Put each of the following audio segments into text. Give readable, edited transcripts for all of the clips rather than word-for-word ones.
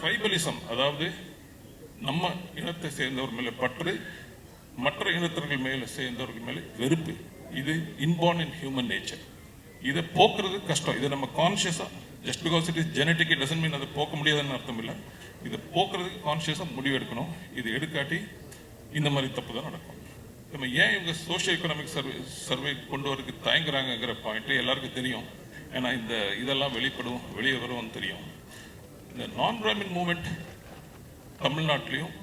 ட்ரைபலிசம், அதாவது நம்ம இனத்தை சேர்ந்தவர் மேலே பற்று, மற்ற இனத்தர்கள் மேலே சேர்ந்தவர்கள் மேலே வெறுப்பு, இது இன்பார்ன் இன் ஹியூமன் நேச்சர். இதை போக்குறது கஷ்டம். இதை நம்ம கான்ஷியஸாக, just because it is genetic it doesn't mean அதை போக்க முடியாதுன்னு அர்த்தம் இல்லை. இதை போக்குறதுக்கு கான்ஷியஸாக முடிவு எடுக்கணும். இது எடுக்காட்டி இந்த மாதிரி தப்பு தான் நடக்கும். நம்ம ஏன் இவங்க சோஷியோ எக்கனாமிக் சர்வே கொண்டு வரதுக்கு தயங்குறாங்கிற பாயிண்ட்டு எல்லாருக்கும் தெரியும். ஏன்னா இந்த இதெல்லாம் வெளியே வரும்னு தெரியும். இந்த நான் பிராமின் மூமெண்ட் தமிழ்நாட்டிலையும்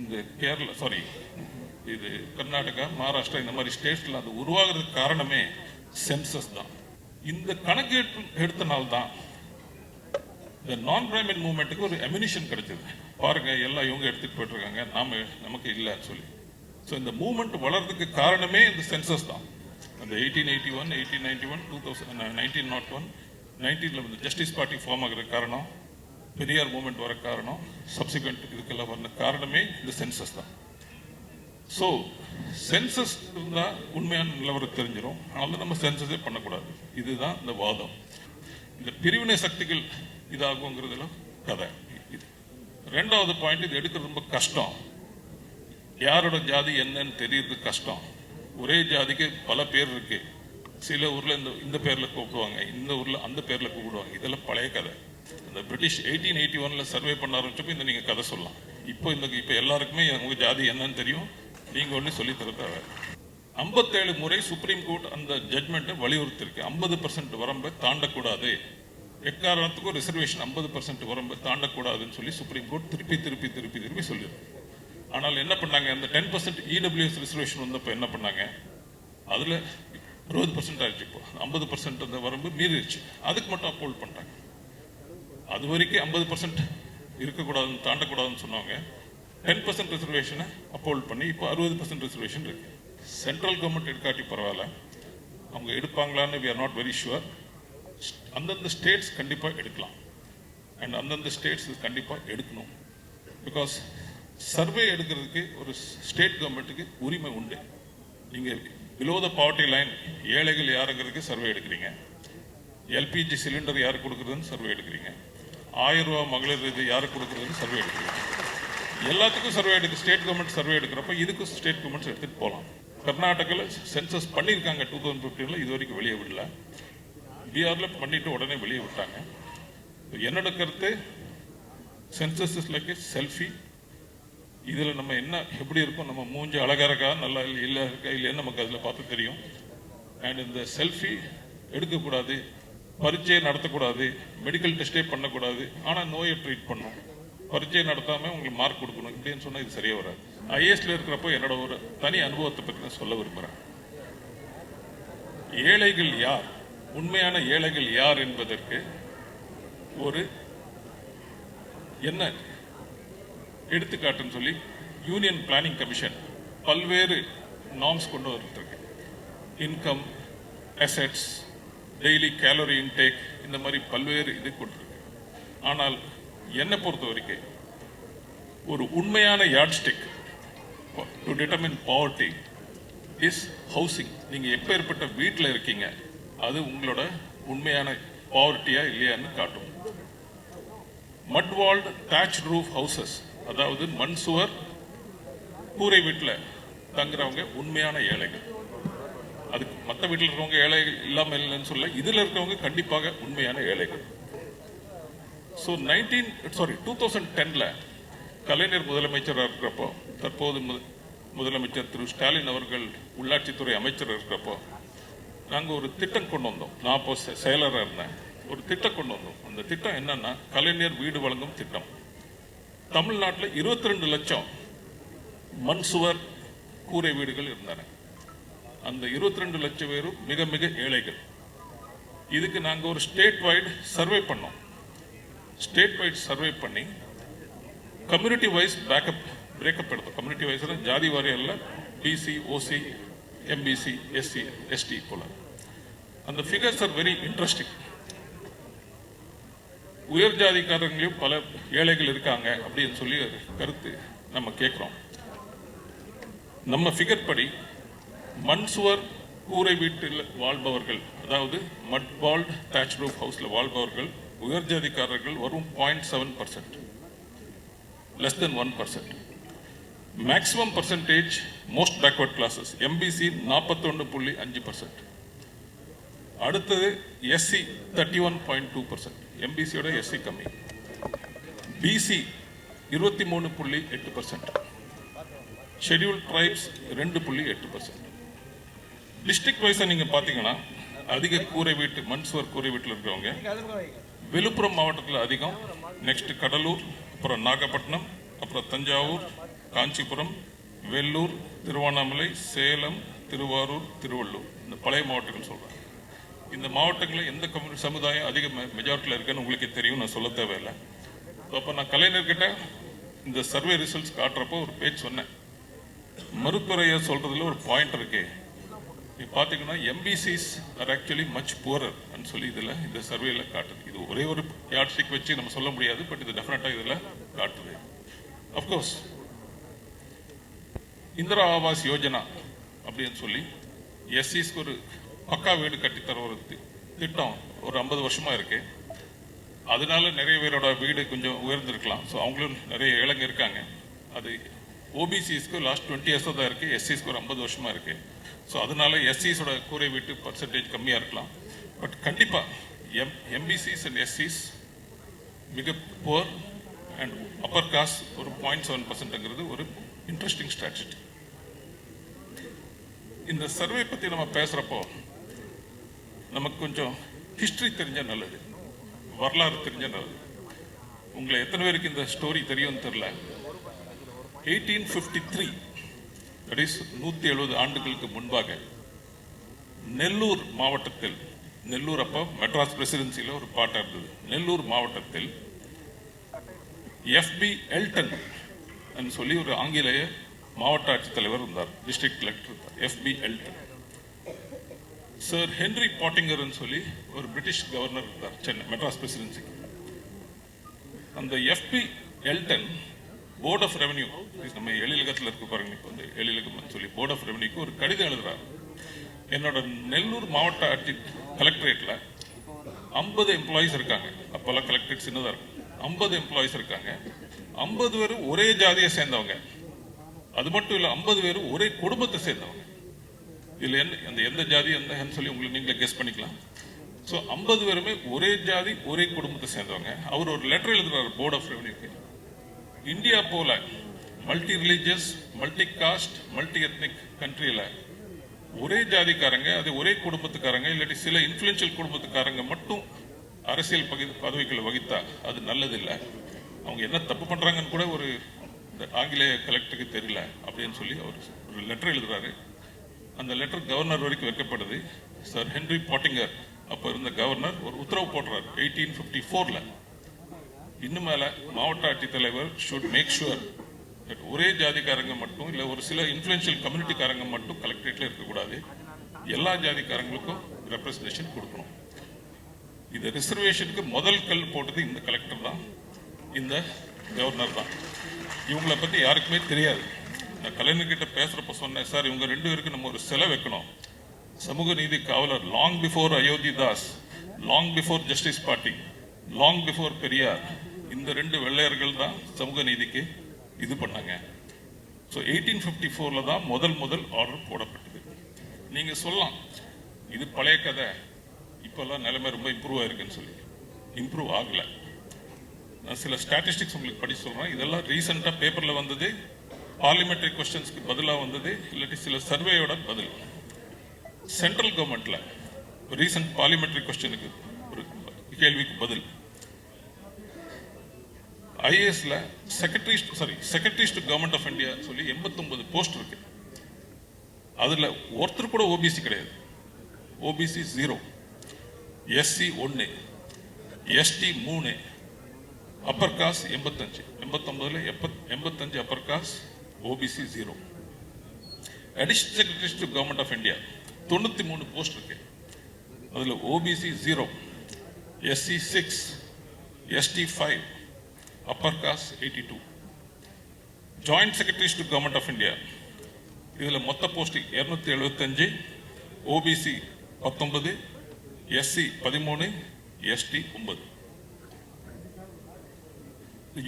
இந்த இது கர்நாடகா, மகாராஷ்டிரா இந்த மாதிரி ஸ்டேட்ஸில் அது உருவாகிறதுக்கு காரணமே சென்சஸ் தான். இந்த கணக்கு எடுத்தனால்தான் இந்த நான் பிராமின் மூவ்மெண்ட்டுக்கு ஒரு அம்யூனிஷன் கிடைச்சது. பாருங்க, எல்லாம் இவங்க எடுத்துட்டு போயிட்டு இருக்காங்க, நமக்கு இல்லைன்னு சொல்லி. ஸோ இந்த மூவ்மெண்ட் வளர்றதுக்கு காரணமே இந்த சென்சஸ் தான். அந்த 1881, 1891, 1901, 19ல் வந்து ஜஸ்டிஸ் பார்ட்டி ஃபார்ம் ஆகிற காரணம், பெரியார் மூவ்மெண்ட் வர காரணம், சப்சிக்வெண்ட் இதுக்கெல்லாம் வர காரணமே இந்த சென்சஸ் தான். ஸோ சென்சஸ் இருந்தால் உண்மையான நிலவரம் தெரிஞ்சிடும். அதனால நம்ம சென்சஸே பண்ணக்கூடாது. இதுதான் இந்த வாதம். இந்த பிரிவினை சக்திகள் இதாகுங்கிறதுல கதை. இது ரெண்டாவது பாயிண்ட். இது எடுக்கிறது ரொம்ப கஷ்டம். யாரோட ஜாதி என்னன்னு தெரியறது கஷ்டம். ஒரே ஜாதிக்கு பல பேர் இருக்கு. சில ஊர்ல இந்த பேர்ல கூப்பிடுவாங்க, இந்த ஊர்ல அந்த பேர்ல கூப்பிடுவாங்க. இதெல்லாம் பழைய கதை. இந்த பிரிட்டிஷ் 1881ல் சர்வே பண்ண ஆரம்பிச்சப்போ இந்த நீங்க கதை சொல்லலாம். இப்போ எல்லாருக்குமே உங்க ஜாதி என்னன்னு தெரியும். நீங்க ஒண்ணு சொல்லி தரத. 57 முறை சுப்ரீம் கோர்ட் அந்த ஜட்மெண்ட்டை வலியுறுத்திருக்கு. 50% வரம்பை தாண்டக்கூடாது, எக்காரணத்துக்கும் ரிசர்வேஷன் 50% வரம்பை தாண்டக்கூடாதுன்னு சொல்லி சுப்ரீம் கோர்ட் திருப்பி சொல்லியிருக்கு. ஆனால் என்ன பண்ணாங்க, அந்த 10% இடபிள்யூஎஸ் ரிசர்வேஷன் வந்தப்போ என்ன பண்ணாங்க, அதில் 60% ஆயிடுச்சு. இப்போ 50% அந்த வரம்பு மீறிடுச்சு. அதுக்கு மட்டும் அப்போல்ட் பண்ணிட்டாங்க. அது வரைக்கும் 50% இருக்கக்கூடாதுன்னு தாண்டக்கூடாதுன்னு சொன்னாங்க. 10% ரிசர்வேஷனை அப்போல்ட் பண்ணி இப்போ 60% ரிசர்வேஷன் இருக்கு. சென்ட்ரல் கவர்மெண்ட் எடுக்காட்டி பரவாயில்ல, அவங்க எடுப்பாங்களான்னு we are not very sure. அந்தந்த ஸ்டேட்ஸ் கண்டிப்பாக எடுக்கலாம். அண்ட் அந்தந்த ஸ்டேட்ஸ் கண்டிப்பாக எடுக்கணும். பிகாஸ் சர்வே எடுக்கிறதுக்கு ஒரு ஸ்டேட் கவர்மெண்ட்டுக்கு உரிமை உண்டு. நீங்கள் பிலோ த பாவர்ட்டி லைன் ஏழைகள் யாருங்கிறதுக்கு சர்வே எடுக்கிறீங்க, எல்பிஜி சிலிண்டர் யாருக்கு கொடுக்குறதுன்னு சர்வே எடுக்கிறீங்க, 1000 ரூபா மகளிர் இது யாருக்கு கொடுக்குறதுன்னு சர்வே எடுக்கிறீங்க. எல்லாத்துக்கும் சர்வே ஸ்டேட் கவர்மெண்ட் சர்வே எடுக்கிறப்ப இதுக்கும் ஸ்டேட் கவர்மெண்ட்ஸ் எடுத்துகிட்டு போகலாம். கர்நாடகாவில் சென்சஸ் பண்ணியிருக்காங்க 2015, இது வரைக்கும் வெளியே விடல. பீகாரில் பண்ணிட்டு உடனே வெளியே விட்டாங்க. என்னோட கருத்து, census is like a selfie. இதில் நம்ம என்ன எப்படி இருக்கும், நம்ம மூஞ்சி அழகாக இருக்கா நல்லா இல்லை இருக்கா இல்லைன்னு நமக்கு அதில் பார்த்து தெரியும். அண்ட் இந்த செல்ஃபி எடுக்கக்கூடாது, பரீட்சையை நடத்தக்கூடாது, மெடிக்கல் டெஸ்டே பண்ணக்கூடாது, ஆனால் நோயை ட்ரீட் பண்ணணும், பரீட்சையை நடத்தாமல் உங்களுக்கு மார்க் கொடுக்கணும், இப்படின்னு சொன்னால் இது சரியாக வராது. ஐஏஎஸ்ல இருக்கிறப்போ என்னோட ஒரு தனி அனுபவத்தை பற்றி நான் சொல்ல விரும்புகிறேன். ஏழைகள் யார், உண்மையான ஏழைகள் யார் என்பதற்கு ஒரு என்ன எடுத்துக்காட்டுன்னு சொல்லி யூனியன் பிளானிங் கமிஷன் பல்வேறு நார்ம்ஸ் கொண்டு வந்துருக்கு. Income, assets, daily gallery intake, இந்த மாதிரி பல்வேறு இது கொடுத்துருக்கு. ஆனால் என்னை பொறுத்த வரைக்கும் ஒரு உண்மையான yardstick to determine poverty is housing. நீங்கள் எப்பேற்பட்ட வீட்டில் இருக்கீங்க, அது உங்களோட உண்மையான பாவர்ட்டியா இல்லையான்னு காட்டும். மட் வால்டு thatched roof houses, அதாவது மண் சுவர் கூரை வீட்டில் தங்குறவங்க உண்மையான ஏழைகள். அதுக்கு மற்ற வீட்டில் இருக்கிறவங்க ஏழைகள் இல்லாமல் இல்லைன்னு சொல்ல, இதில் இருக்கிறவங்க கண்டிப்பாக உண்மையான ஏழைகள். ஸோ 2010ல் கலைஞர் முதலமைச்சராக இருக்கிறப்போ, தற்போது முதலமைச்சர் திரு ஸ்டாலின் அவர்கள் உள்ளாட்சித்துறை அமைச்சர் இருக்கிறப்போ நாங்கள் ஒரு திட்டம் கொண்டு வந்தோம். நான் இப்போ செயலராக இருந்தேன். ஒரு திட்டம் கொண்டு வந்தோம். அந்த திட்டம் என்னன்னா, கலைஞர் வீடு வழங்கும் திட்டம். தமிழ்நாட்டில் 22 லட்சம் மண் சுவர் கூரை வீடுகள் இருந்தன. அந்த 22 லட்சம் பேரும் மிக மிக ஏழைகள். இதுக்கு நாங்கள் ஒரு ஸ்டேட் வைட் சர்வே பண்ணோம். ஸ்டேட் வைட் சர்வே பண்ணி கம்யூனிட்டி வைஸ் பிரேக்கப் எடுத்தோம். கம்யூனிட்டி வைஸ் ஜாதி வாரியம் இல்லை, பிசி, ஓசி, எம்பிசி, எஸ்சி, எஸ்டி போல. அந்த ஃபிகர்ஸ் ஆர் வெரி இன்ட்ரெஸ்டிங். உயர் ஜாதிக்காரங்களையும் பல ஏழைகள் இருக்காங்க அப்படின்னு சொல்லி கருத்து நம்ம கேட்குறோம். நம்ம ஃபிகர் படி மண் சுவர் கூரை வீட்டில் வாழ்பவர்கள், அதாவது மட் வால்ட் thatched roof ஹவுஸில் வாழ்பவர்கள் உயர் ஜாதிக்காரர்கள் வரும் 0.7%, less than 1%. Maximum percentage most backward classes MBC 41.5%. அடுத்தது SC 31.2%, MBC ஓட SC கம்மி. BC 23.8%, scheduled tribes 2.8%. டிஸ்ட்ரிக்ட் வைஸாக நீங்கள் பார்த்தீங்கன்னா அதிக கூரை வீட்டு மண் சுவர் கூரை வீட்டில் இருக்கிறவங்க விழுப்புரம் மாவட்டத்தில் அதிகம், நெக்ஸ்ட் கடலூர், அப்புறம் நாகப்பட்டினம், அப்புறம் தஞ்சாவூர், காஞ்சிபுரம், வெள்ளூர், திருவண்ணாமலை, சேலம், திருவாரூர், திருவள்ளூர், இந்த பழைய மாவட்டங்கள் சொல்கிறாங்க. இந்த மாவட்டங்களில் எந்த சமுதாயம் அதிக மெஜாரிட்டியில் இருக்குன்னு உங்களுக்கே தெரியும், நான் சொல்ல தேவையில்லை. அப்போ நான் கலைஞர்கிட்ட இந்த சர்வே ரிசல்ட்ஸ் காட்டுறப்போ ஒரு பேச்சு சொன்னேன். மறுக்குறையை சொல்கிறதுல ஒரு பாயிண்ட் இருக்கு. இப்போ பார்த்தீங்கன்னா எம்பிசிஸ் ஆர் ஆக்சுவலி மச் புவரர் அப்படின்னு சொல்லி இதில் இந்த சர்வேல காட்டுது. இது ஒரே ஒரு யார்ட் ஸ்டிக் வச்சு நம்ம சொல்ல முடியாது, பட் இது டெஃபினட்டாக இதில் காட்டுது. அஃப்கோர்ஸ் இந்திரா ஆவாஸ் யோஜனா அப்படின்னு சொல்லி எஸ்சிஸ்க்கு ஒரு பக்கா வீடு கட்டித்தர ஒரு திட்டம் ஒரு 50 வருஷமா இருக்கு. அதனால நிறைய பேரோட வீடு கொஞ்சம் உயர்ந்திருக்கலாம். ஸோ அவங்களும் நிறைய இளைஞ இருக்காங்க. அது ஓபிசிஸ்க்கு லாஸ்ட் 20 இயர்ஸாக தான் இருக்கு, எஸ்சிஸ்க்கு ஒரு 50 வருஷமா இருக்கு. ஸோ அதனால எஸ்சிஸோட கூரை வீட்டு பர்சன்டேஜ் கம்மியாக இருக்கலாம். பட் கண்டிப்பாக எம்பிசிஸ் அண்ட் எஸ்சிஸ் மிக புவர் அண்ட் அப்பர் காஸ்ட் ஒரு 0.7%ங்கிறது ஒரு இன்ட்ரெஸ்டிங் ஸ்ட்ராட்டஜி. இந்த சர்வே பற்றி நம்ம பேசுகிறப்போ நமக்கு கொஞ்சம் ஹிஸ்ட்ரி தெரிஞ்சால் நல்லது, வரலாறு தெரிஞ்சால் நல்லது. உங்களை எத்தனை பேருக்கு இந்த ஸ்டோரி தெரியும்னு தெரியல. 1853, தட் இஸ் 170 ஆண்டுகளுக்கு முன்பாக நெல்லூர் மாவட்டத்தில், நெல்லூர் அப்போ மெட்ராஸ் பிரசிடென்சியில் ஒரு பாட்டாக இருந்தது. நெல்லூர் மாவட்டத்தில் FB எல்டன் சொல்லி ஒரு ஆங்கிலேய மாவட்ட ஆட்சித்தலைவர் இருந்தார், டிஸ்ட்ரிக்ட் கலெக்டர் இருந்தார், FB எல்டன். சர் ஹென்ரி பாட்டிங்கர் சொல்லி ஒரு பிரிட்டிஷ் கவர்னர் இருந்தார் சென்னை மெட்ராஸ் பிரசிடென்சிக்கு. அந்த FB எல்டன் போர்ட் ஆஃப் ரெவன்யூ, நம்ம எழிலகத்தில் இருக்க பாருங்க, இப்போ வந்து எழிலகம் சொல்லி போர்ட் ஆஃப் ரெவன்யூக்கு ஒரு கடிதம் எழுதுறாரு. என்னோட நெல்லூர் மாவட்ட ஆட்சி கலெக்டரேட்ல 50 எம்ப்ளாயிஸ் இருக்காங்க. அப்போல்லாம் கலெக்டரேட் சின்னதாக இருக்கும். 50 எம்ப்ளாயிஸ் இருக்காங்க. 50 பேரும் ஒரே ஜாதியை சேர்ந்தவங்க. அது மட்டும் இல்லை, 50 பேரும் ஒரே குடும்பத்தை சேர்ந்தவங்க. இதில் அந்த எந்த ஜாதி எந்த சொல்லி உங்களுக்கு நீங்களே கெஸ் பண்ணிக்கலாம். ஸோ 50 பேருமே ஒரே ஜாதி ஒரே குடும்பத்தை சேர்ந்தவங்க. அவர் ஒரு லெட்டர் எழுதுறாரு போர்ட் ஆஃப் ரெவன்யூக்கு. இந்தியா போல multi religious, multi cost, multi ethnic கண்ட்ரியில் ஒரே ஜாதிக்காரங்க, அது ஒரே குடும்பத்துக்காரங்க, இல்லாட்டி சில இன்ஃப்ளூயன்ஷியல் குடும்பத்துக்காரங்க மட்டும் அரசியல் பதவிகளை வகித்தா அது நல்லதில்லை. அவங்க என்ன தப்பு பண்றாங்கன்னு கூட ஒரு ஆங்கிலேய கலெக்டருக்கு தெரியல அப்படின்னு சொல்லி அவர் ஒரு லெட்டர் எழுதுறாரு. அந்த லெட்டர் கவர்னர் வரைக்கும் வைக்கப்படுது. சர் ஹென்ரி பாட்டிங்கர் அப்போ இருந்த கவர்னர் ஒரு உத்தரவு போடுறார் 1854. இன்னும் மேல மாவட்ட ஆட்சித்தலைவர் ஷுட் மேக் ஷுவர் தட் ஒரே ஜாதிக்காரங்க மட்டும் இல்லை ஒரு சில இன்ஃப்ளூயன்ஷியல் கம்யூனிட்டிக்காரங்க மட்டும் கலெக்டரேட்ல இருக்கக்கூடாது, எல்லா ஜாதிக்காரங்களுக்கும் ரெப்ரஸன்டேஷன் கொடுக்கணும். இந்த ரிசர்வேஷனுக்கு முதல் கல் போட்டது இந்த கலெக்டர் தான், இந்த கவர்னர் தான். இவங்களை பத்தி யாருக்குமே தெரியாது. நான் கலைஞர்கிட்ட பேசுறப்ப சொன்னேன், சார் இவங்க 2 பேருக்கு நம்ம ஒரு சிலை வைக்கணும். சமூக நீதி காவலர், long before Ayodhya Das, long before justice party, long before Periyar, இந்த 2 வெள்ளையர்கள் தான் சமூக நீதிக்கு இது பண்ணாங்க. ஸோ 1854 தான் முதல் ஆர்டர் போடப்பட்டது. நீங்க சொல்லலாம் இது பழைய கதை, இப்பெல்லாம் நிலைமை ரொம்ப இம்ப்ரூவ் ஆயிருக்குன்னு சொல்லி. இம்ப்ரூவ் ஆகல. நான் சில ஸ்டாட்டிஸ்டிக்ஸ் உங்களுக்கு படி சொல்றேன். இதெல்லாம் ரீசெண்டா பேப்பர்ல வந்தது, பார்லிமெண்டரி கொஸ்டின்ஸ்க்கு பதிலாக வந்தது, இல்லாட்டி சில சர்வேயோட பதில். சென்ட்ரல் கவர்மெண்ட்ல ரீசெண்ட் பார்லிமெண்டரி கொஸ்டினுக்கு ஒரு கேள்விக்கு பதில் ஐஏஎஸ்ல secretaries to government of India சொல்லி 89 போஸ்ட் இருக்கு. அதுல ஒருத்தர் கூட ஓபிசி கிடையாது. OBC 0, SC 1, ST 3, upper caste 85. 89ல 85 upper caste, OBC 0. Additional secretaries to government of India 93 post இருக்கு. அதுல OBC 0, SC 6, ST 5, upper caste 82. Joint secretaries to government of India இதுல மொத்த post 275, OBC 19, SC 13, ST 9.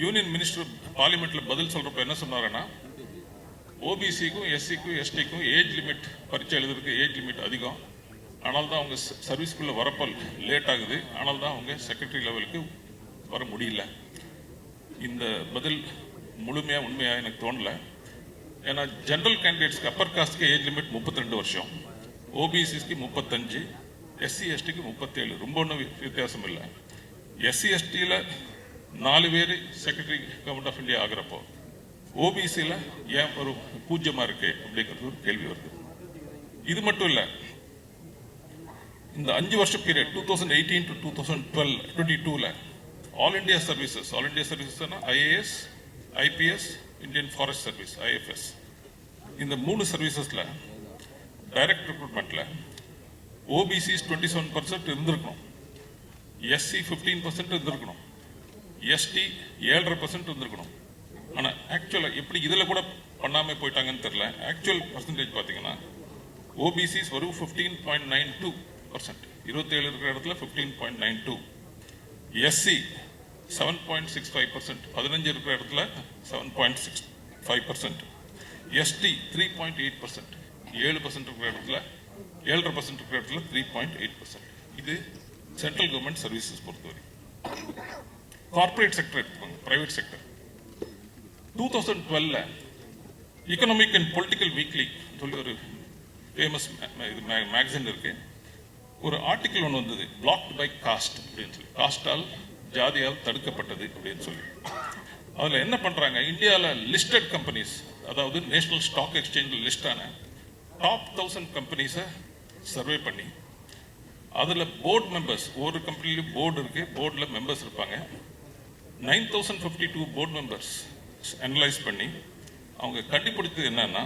Union minister பார்லிமெண்ட்ல பதில் சொல்றப்ப என்ன சொன்னாருன்னா, ஓபிசிக்கும் எஸ்சிக்கும் எஸ்டிக்கும் ஏஜ் லிமிட் பரீட்சை எழுதுறதுக்கு ஏஜ் லிமிட் அதிகம், ஆனால் தான் அவங்க சர்வீஸ்க்குள்ள வரப்ப லேட் ஆகுது, ஆனால் தான் அவங்க செக்ரட்டரி லெவலுக்கு வர முடியல. இந்த பதில் முழுமையாக உண்மையாக எனக்கு தோணல. ஏன்னா ஜென்ரல் கேண்டிடேட்ஸ்க்கு அப்பர் காஸ்ட்க்கு ஏஜ் லிமிட் 32 வருஷம், ஓபிசிஸ்க்கு 35, எஸ்சி எஸ்டிக்கு 37, ரொம்ப ஒன்றும் வித்தியாசம் இல்லை. எஸ்சி எஸ்டியில் 4 பேர் செக்ரட்டரி கவர்மெண்ட் ஆஃப் இந்தியா ஆகிறப்போ ஓபிசியில் ஏன் ஒரு பூஜ்யமாக இருக்கு அப்படிங்கிறது ஒரு கேள்வி வருது. இது மட்டும் இல்லை, இந்த 5 வருஷ period 2018 to 2022 all India services IAS, IPS, Indian forest service IFS, இந்த 3 சர்வீசஸ்ல டைரக்ட் ரெக்ரூட்மெண்ட்ல ஓபிசிஸ் 27% இருந்திருக்கணும், எஸ்சி 15% இருந்திருக்கணும், எஸ்டி 7.5% இருந்திருக்கணும். ஆனால் ஆக்சுவலாக எப்படி இதில் கூட பண்ணாமல் போயிட்டாங்கன்னு தெரியல. ஆக்சுவல் பர்சன்டேஜ் பார்த்தீங்கன்னா ஓபிசிஸ் வரும் 15.92%, 27 இருக்கிற இடத்துல 15.92, எஸ்சி 7.65%, 15 இருக்கிற இடத்துல 7.65%, எஸ்டி 3.8%, 7% இருக்கிற இடத்துல 7.5% இருக்கிற இடத்துல 3.8%. இது சென்ட்ரல் கவர்மெண்ட் சர்வீசஸ் பொறுத்தவரை. கார்பரேட் செக்டர் எடுத்துக்கோங்க, private sector. 2012 economic and political weekly சொல்லி ஒரு ஃபேமஸ் மேகசின் இருக்கு, ஒரு ஆர்டிக்கிள் ஒன்று வந்தது, பிளாக்ட் பை காஸ்ட் அப்படின்னு சொல்லி, காஸ்டால் ஜாதியால் தடுக்கப்பட்டது அப்படின்னு சொல்லி. அதில் என்ன பண்ணுறாங்க, இந்தியாவில் லிஸ்டட் கம்பெனிஸ், அதாவது நேஷனல் ஸ்டாக் எக்ஸ்சேஞ்சில் லிஸ்டான டாப் 1000 கம்பெனிஸை சர்வே பண்ணி அதில் போர்டு மெம்பர்ஸ், ஒவ்வொரு கம்பெனிலையும் போர்டு இருக்கு, போர்டில் மெம்பர்ஸ் இருப்பாங்க, 9052 போர்டு மெம்பர்ஸ் அனலைஸ் பண்ணி அவங்க கண்டுபிடித்தது என்னன்னா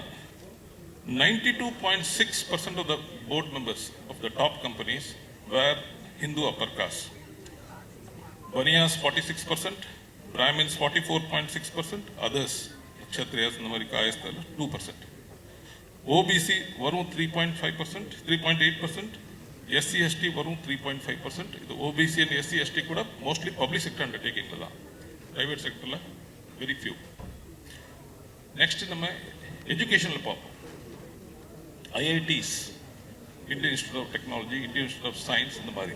92.6% of the board members of the top companies were Hindu upper caste. Baniyas 46%, Brahmins 44.6%, others Kshatriyas இந்த மாதிரி காயஸ்தல் 2%. OBC வரும் 3.5%, 3.8%, SC ST வரும் 3.5%. இது OBC and SC ST கூட மோஸ்ட்லி பப்ளிக் செக்டர் அண்டர்டேக்கிங்ல தான், பிரைவேட் செக்டர்ல வெரி ஃபியூ. நெக்ஸ்ட் நம்ம எஜுகேஷன்ல பார்ப்போம். IITs, Indian Institute of Technology, Indian Institute of Science, இந்த மாதிரி.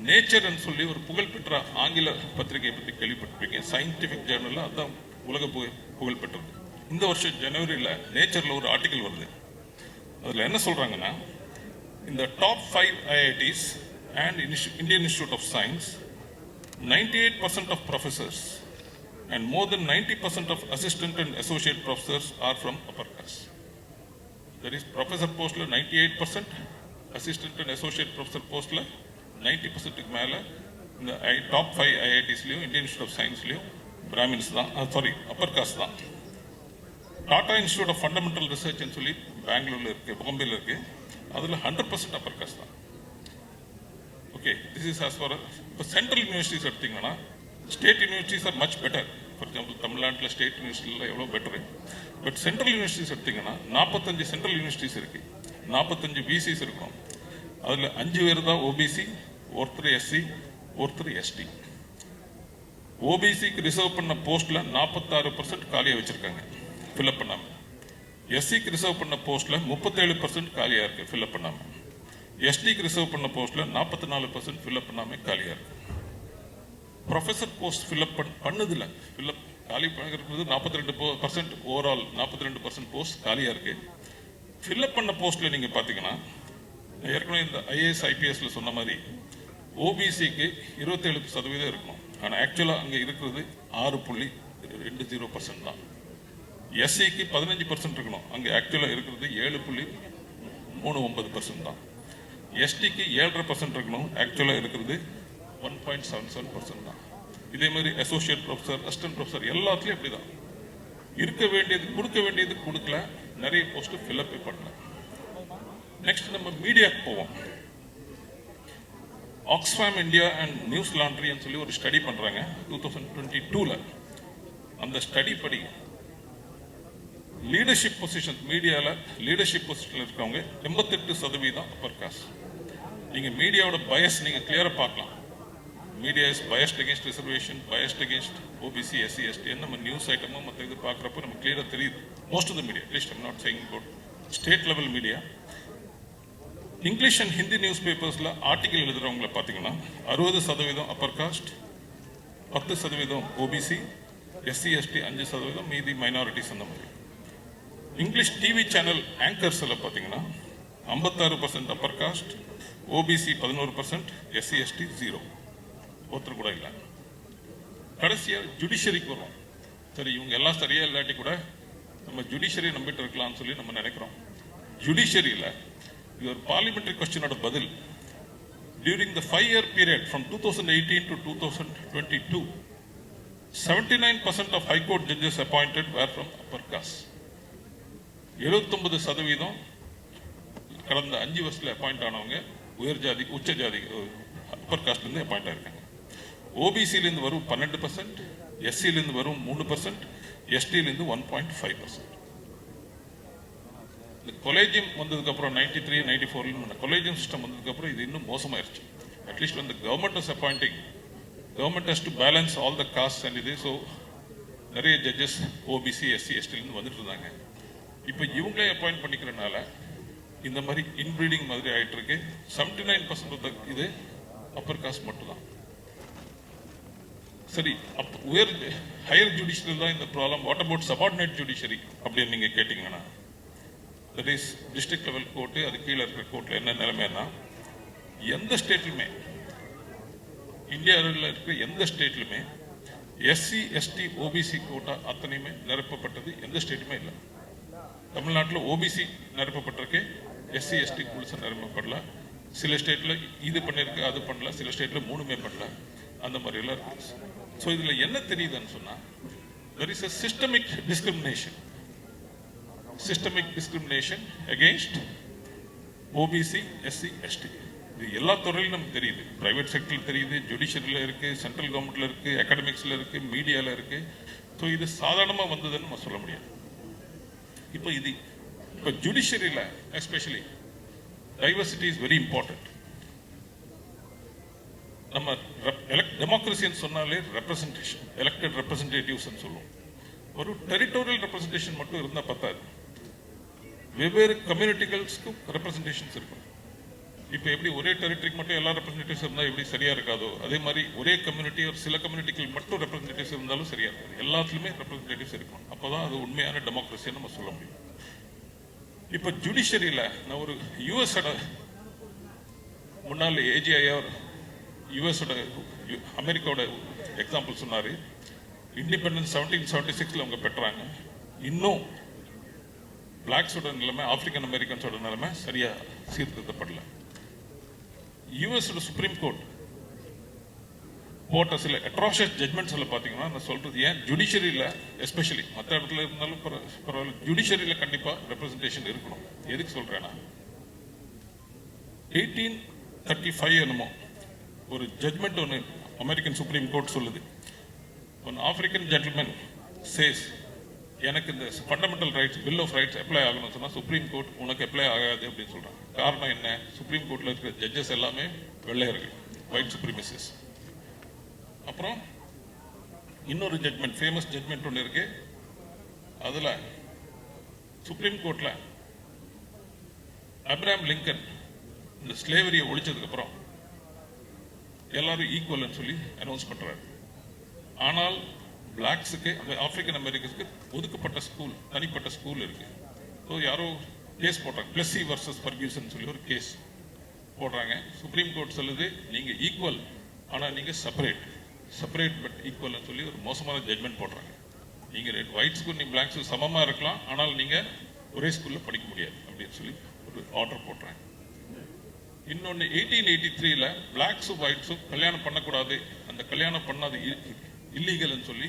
நேச்சர்ன்னு சொல்லி ஒரு புகழ்பெற்ற ஆங்கில பத்திரிகையை பற்றி கேள்விப்பட்டிருப்பீங்க, சயின்டிஃபிக் ஜேர்னலில் அதுதான் உலக புகழ்பெற்றது. இந்த வருஷம் ஜனவரியில் நேச்சரில் ஒரு ஆர்டிக்கல் வருது. அதில் என்ன சொல்கிறாங்கன்னா, இந்த top 5 IITs and Indian Institute of Science, 98% of professors and more than 90% of assistant and associate professors are from upper caste. That is, professor post 98%, assistant and associate professor post 90% மேல இந்த top 5 IITஸ்லயும் Indian Institute of Scienceலயும் பிராமின்ஸ் தான், sorry upper caste தான். Tata Institute of Fundamental ரிசர்ச்னு சொல்லி பெங்களூர்ல இருக்கு, பாம்பேல இருக்கு, அதில் 100% அப்பர் காஸ்ட் தான். Okay, this is as far. இப்போ சென்ட்ரல் யூனிவர்சிட்டிஸ் எடுத்தீங்கன்னா state universities are much better. For example தமிழ்நாட்டில் ஸ்டேட் யூனிவர்சிட்டியில் எவ்வளோ பெட்டரு. பட் சென்ட்ரல் யூனிவர்சிட்டிஸ் எடுத்தீங்கன்னா 45 சென்ட்ரல் யூனிவர்சிட்டிஸ் இருக்கு, 45 VCs இருக்கும். அதில் 5 பேர் தான் ஓபிசி, ஒருத்தர் எஸ்சி, ஒருத்தர் எஸ்டி. ஓபிசிக்கு ரிசர்வ் பண்ண போஸ்ட்ல 46% காலியாக வச்சிருக்காங்க, ஃபில்அப் பண்ணாம. எஸ்சிக்கு ரிசர்வ் பண்ண போஸ்ட்ல 37% காலியா இருக்கு, ஃபில்அப் பண்ணாம. எஸ்டிக்கு ரிசர்வ் பண்ண போஸ்ட்ல 44% ஃபில்அப் பண்ணாம காலியா இருக்கு. ப்ரொஃபஸர் போஸ்ட் ஃபில்அப் பண்ணதில்ல, ஃபில்அப் காலி பண்ணுறது 42%, ஓவரால் 42% போஸ்ட் காலியா இருக்கு. ஃபில்அப் பண்ண போஸ்ட்ல நீங்க பாத்தீங்கன்னா, ஏற்கனவே இந்த IAS IPSல சொன்ன மாதிரி ஓபிசிக்கு 27% இருக்கணும், ஆனா ஆக்சுவலா அங்க இருக்கிறது 6.20% தான். எஸ்சிக்கு 15% இருக்கணும், அங்கே ஆக்சுவலாக இருக்கிறது 7.39% தான். எஸ்டிக்கு 7.5% இருக்கணும், ஆக்சுவலாக இருக்கிறது 1.77% தான். இதே மாதிரி அசோசியேட் ப்ரொஃபஸர், அசிஸ்டன்ட் ப்ரொஃபஸர் எல்லாத்துலேயும் இப்படி தான். இருக்க வேண்டியது கொடுக்க வேண்டியது கொடுக்கல, நிறைய போஸ்ட் ஃபில்அப் பண்ணல. நெக்ஸ்ட் நம்ம மீடியாவுக்கு போவோம். ஆக்ஸ்ஃபாம் இந்தியா அண்ட் நியூஸ் லாண்ட்ரின்னு சொல்லி ஒரு ஸ்டடி பண்ணுறாங்க 2022. அந்த ஸ்டடி படி லீடர்ஷிப் பொசிஷன், மீடியாவில் லீடர்ஷிப் பொசிஷனில் இருக்கவங்க 88% அப்பர் காஸ்ட். நீங்கள் மீடியாவோட பயஸ் நீங்கள் கிளியராக பார்க்கலாம். Media is biased against reservation, biased against OBC, SC, ST நம்ம நியூஸ் ஐட்டமும் மற்ற இது பார்க்குறப்போ நம்ம கிளியராக தெரியுது. Most of the media, at least I'm not saying about state level media. English and Hindi news பேப்பர்ஸில் ஆர்டிக்கல் எழுதுகிறவங்களை பார்த்தீங்கன்னா 60% upper caste, 10% OBC, SC, ST 5%, மீதி மைனாரிட்டிஸ் அந்த மாதிரி. இங்கிலீஷ் டிவி சேனல் ஆங்கர்ஸில் பார்த்தீங்கன்னா 56% upper caste, OBC 11%, SC, ST 0, ஒருத்தர் கூட இல்லை. கடைசியாக ஜுடிஷரிக்கு வரும். சரி, இவங்க எல்லாம் சரியா இல்லாட்டி கூட நம்ம ஜுடிஷரி நம்பிட்டு இருக்கலாம்னு சொல்லி நம்ம நினைக்கிறோம். ஜுடிஷரியில் இது ஒரு பார்லிமெண்டரி கொஸ்டினோட பதில். During the 5-year period from 2018 to 2022, 79% of High Court judges appointed were from upper caste. 79% கடந்த 5 வருஷத்துல அப்பாயிண்ட் ஆனவங்க உயர் ஜாதி, உச்ச ஜாதி, அப்பர் காஸ்ட்லேருந்து அப்பாயிண்ட் ஆயிருக்காங்க. ஓபிசிலேருந்து வரும் 12%, எஸ்சிலேருந்து வரும் 3%, எஸ்டிலேருந்து 1.5%. இந்த கொலேஜியம் வந்ததுக்கப்புறம் 93, 94 கொலேஜியம் சிஸ்டம் வந்ததுக்கப்புறம் இது இன்னும் மோசமாயிருச்சு. அட்லீஸ்ட் வந்து government is appointing, government has to balance all the cost and இது. ஸோ நிறைய ஜட்ஜஸ் ஓபிசி, எஸ்சி, எஸ்டிலேருந்து வந்துட்டு இருந்தாங்க. இப்போ இவங்களே அப்பாயிண்ட் பண்ணிக்கிறனால இந்த மாதிரி இன்பிரீடிங் மாதிரி ஆகிட்டு இருக்கு. 79% இது அப்பர் காஸ்ட் மட்டும்தான். சரி, உயர் ஹையர் ஜுடிஷியல் தான் இந்த problem. What about subordinate judiciary அப்படின்னு நீங்கள் கேட்டிங்கன்னா, that is district level court, அது கீழே இருக்கிற கோர்ட்டில் என்ன நிலைமைன்னா, எந்த ஸ்டேட்லையுமே, இந்தியாவில் இருக்கிற எந்த ஸ்டேட்லையுமே எஸ்சி, எஸ்டி, ஓபிசி கோட்டா அத்தனையுமே நிரப்பப்பட்டது எந்த ஸ்டேட்டுமே இல்லை. தமிழ்நாட்டில் ஓபிசி நிரப்பப்பட்டிருக்கு, எஸ்சி, எஸ்டி புதுசாக நிரப்பப்படல. சில ஸ்டேட்டில் இது பண்ணியிருக்கு, அது பண்ணல. சில ஸ்டேட்டில் 3மே பண்ணல. அந்த மாதிரியெல்லாம் இருக்கு. ஸோ இதில் என்ன தெரியுதுன்னு சொன்னால், there is a systemic discrimination. Systemic discrimination against OBC, SC, ST. இது எல்லா துறையிலும் நமக்கு தெரியுது. பிரைவேட் செக்டரில் தெரியுது, ஜுடிஷியரியில் இருக்குது, சென்ட்ரல் கவர்மெண்ட்டில் இருக்குது, அகாடமிக்ஸில் இருக்குது, மீடியாவில் இருக்குது. ஸோ இது சாதாரணமாக வந்ததுன்னு நம்ம சொல்ல முடியாது. இப்போ ஜுடிஷியரியில் especially diversity is very important. நம்ம டெமோக்ரஸின்னு சொன்னாலே ரெப்ரசன்டேஷன், எலெக்டட் ரெப்ரசன்டேட்டிவ்ஸ் சொல்லுவோம். ஒரு டெரிட்டோரியல் ரெப்ரசன்டேஷன் மட்டும் இருந்தால் பத்தாது. வெவ்வேறு கம்யூனிட்டிகளுக்கும் ரெப்ரசன்டேஷன்ஸ் இருக்கும். இப்போ எப்படி ஒரே டெரிட்டரிக்கு மட்டும் எல்லா ரெப்ரசன்டேட்டிவ்ஸ் இருந்தால் எப்படி சரியா இருக்காதோ, அதே மாதிரி ஒரே கம்யூனிட்டி ஒரு சில கம்யூனிட்டிகள் மட்டும் ரெப்ரசன்டேட்டிவ்ஸ் இருந்தாலும் சரியா இருக்காது. எல்லாத்துலேயுமே ரெப்ரசன்டேட்டிவ்ஸ் இருக்கும். அப்போதான் அது உண்மையான டெமோக்ரஸின்னு நம்ம சொல்ல முடியும். இப்போ ஜுடிஷரியில் நான் ஒரு யூஎஸோட முன்னாள் ஏஜிஐஆர், யூஎஸோட அமெரிக்காவோட எக்ஸாம்பிள் சொன்னார். இண்டிபெண்டன்ஸ் 1776 அவங்க பெற்றாங்க. இன்னும் பிளாக்ஸோட நிலைமை, ஆப்பிரிக்கன் அமெரிக்கன்ஸோட நிலைமை சரியா சீர்திருத்தப்படல. யூஎஸோட சுப்ரீம் கோர்ட் போட்ட சில அட்ராஷியஸ் ஜட்மெண்ட்ஸில் பார்த்தீங்கன்னா, நான் சொல்றது ஏன் ஜுடிஷரியில் எஸ்பெஷலி மற்ற இடத்துல இருந்தாலும் பரவாயில்ல, ஜுடிஷரியில் கண்டிப்பாக ரெப்ரசன்டேஷன் இருக்கணும். எதுக்கு சொல்றேன்னா, 1835 என்னமோ ஒரு ஜட்மெண்ட் ஒன்று அமெரிக்கன் சுப்ரீம் கோர்ட் சொல்லுது. An African gentleman says, எனக்கு இந்த fundamental rights, bill of rights apply ஆகணும்னு சொன்னால் சுப்ரீம் கோர்ட் உனக்கு அப்ளை ஆகாது அப்படின்னு சொல்கிறாங்க. காரணம் என்ன? சுப்ரீம் கோர்ட்டில் இருக்கிற ஜட்ஜஸ் எல்லாமே வெள்ளையர்கள், ஒயிட் சுப்ரீமசிஸ். அப்புறம் இன்னொரு ஜட்மெண்ட், ஃபேமஸ் ஜட்மெண்ட் ஒன்று இருக்கு. அதில் சுப்ரீம் கோர்ட்டில் அப்ரஹாம் லிங்கன் இந்த ஸ்லேவரியை ஒழிச்சதுக்கப்புறம் எல்லாரும் ஈக்குவல்னு சொல்லி அனௌன்ஸ் பண்ணுறாரு. ஆனால் பிளாக்ஸுக்கு, ஆப்பிரிக்கன் அமெரிக்கன்ஸுக்கு ஒதுக்கப்பட்ட ஸ்கூல், தனிப்பட்ட ஸ்கூல் இருக்கு. ஸோ யாரோ கேஸ் போடுறாங்க, பிளஸ்ஸி வர்சஸ் ஃபர்கியூசன் சொல்லி ஒரு கேஸ் போடுறாங்க. சுப்ரீம் கோர்ட் சொல்லுது, நீங்கள் ஈக்குவல் ஆனால் நீங்கள் செப்பரேட் பட் ஈக்குவல்னு சொல்லி ஒரு மோசமான ஜட்மெண்ட் போடுறாங்க. நீங்கள் ஒயிட்ஸ்க்கும் நீ பிளாக்ஸுக்கும் சமமாக இருக்கலாம், ஆனால் நீங்கள் ஒரே ஸ்கூலில் படிக்க முடியாது அப்படின்னு சொல்லி ஒரு ஆர்டர் போடுறாங்க. இன்னொன்று 1883 பிளாக்ஸும் ஒயிட்ஸும் கல்யாணம் பண்ணக்கூடாது, அந்த கல்யாணம் பண்ணாது இல்லீகல்னு சொல்லி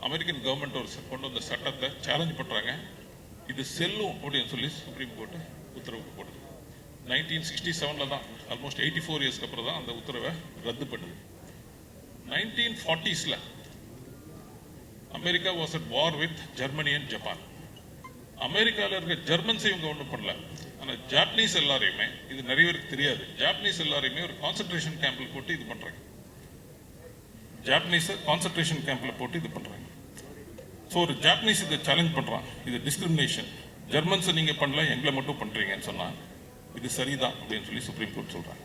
அமெரிக்கன் கவர்மெண்ட் ஒரு கொண்டு வந்த சட்டத்தை சேலஞ்ச் பண்ணுறாங்க. இது செல்லும் அப்படின்னு சொல்லி சுப்ரீம் கோர்ட்டு உத்தரவு போடுது. 1967 தான், ஆல்மோஸ்ட் 84 இயர்ஸ்க்கு அப்புறம் தான் அந்த உத்தரவை ரத்து பண்ணுது. 1940s America was at war with Germany and Japan. அமெரிக்காவில் இருக்க ஜெர்மன்ஸை இவங்க ஒன்றும் பண்ணல, ஆனால் ஜாப்பனீஸ் எல்லாரையுமே, இது நிறைய பேருக்கு தெரியாது, ஜாப்பனீஸ் எல்லாரையுமே ஒரு கான்சன்ட்ரேஷன் கேம்பில் போட்டு இது பண்ணுறாங்க. ஜாப்பனீஸை கான்சன்ட்ரேஷன் கேம்பில் போட்டு இது பண்ணுறாங்க. ஸோ ஒரு ஜாப்பனீஸ் இதை சேலஞ்ச் பண்ணுறான், இது டிஸ்கிரிமினேஷன், ஜெர்மன்ஸை நீங்கள் பண்ணல எங்களை மட்டும் பண்ணுறீங்கன்னு சொன்னால் இது சரிதான் அப்படின்னு சொல்லி சுப்ரீம் கோர்ட் சொல்கிறாங்க.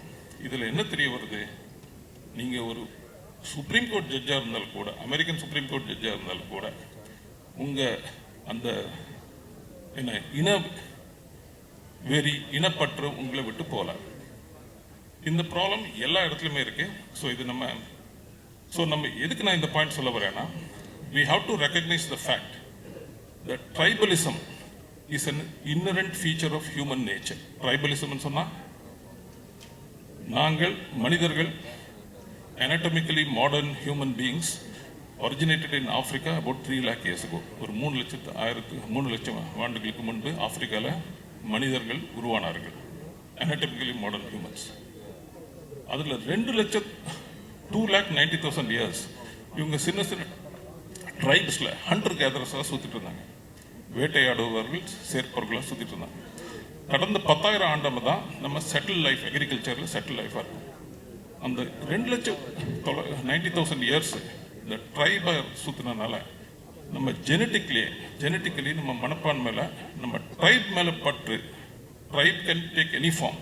இதில் என்ன தெரிய வருது, நீங்கள் ஒரு சுப்ரீம் கோர்ட் ஜட்ஜாக இருந்தாலும் கூட, அமெரிக்கன் சுப்ரீம் கோர்ட் ஜட்ஜாக இருந்தாலும் கூட உங்கள் அந்த என்ன இனப்பற்று உங்களை விட்டு போகல. இந்த ப்ராப்ளம் எல்லா இடத்துலையுமே இருக்கு. ஸோ இது நம்ம எதுக்கு நான் இந்த பாயிண்ட் சொல்ல வரேன்னா, we have to recognize the fact that tribalism is an inherent feature of human nature. Tribalism சொன்னா நாங்கள் மனிதர்கள் anatomically modern human beings originated in Africa about 3 lakh years ago. ஒரு 3 லட்சம் ஆண்டுகளுக்கு முன்பு ஆப்பிரிக்காவில் மனிதர்கள் உருவானார்கள், anatomically modern humans. அதில் 2,90,000 years இவங்க சின்ன சின்ன ட்ரைப்ஸில் ஹண்டர் கேதரஸாக சுற்றிட்டு இருந்தாங்க, வேட்டையாடுபவர்கள் சேர்ப்பவர்களாக சுற்றிட்டு இருந்தாங்க. கடந்த 10,000 ஆண்டாம தான் நம்ம செட்டில் லைஃப், அக்ரிகல்ச்சரில் செட்டில் லைஃபாக இருக்கும். அந்த 2,90,000 இயர்ஸ் இந்த ட்ரைபை சுற்றினால நம்ம ஜெனட்டிக்கலி நம்ம மனப்பான்மையில் நம்ம ட்ரைப் மேலே பற்று. Tribe can take any form.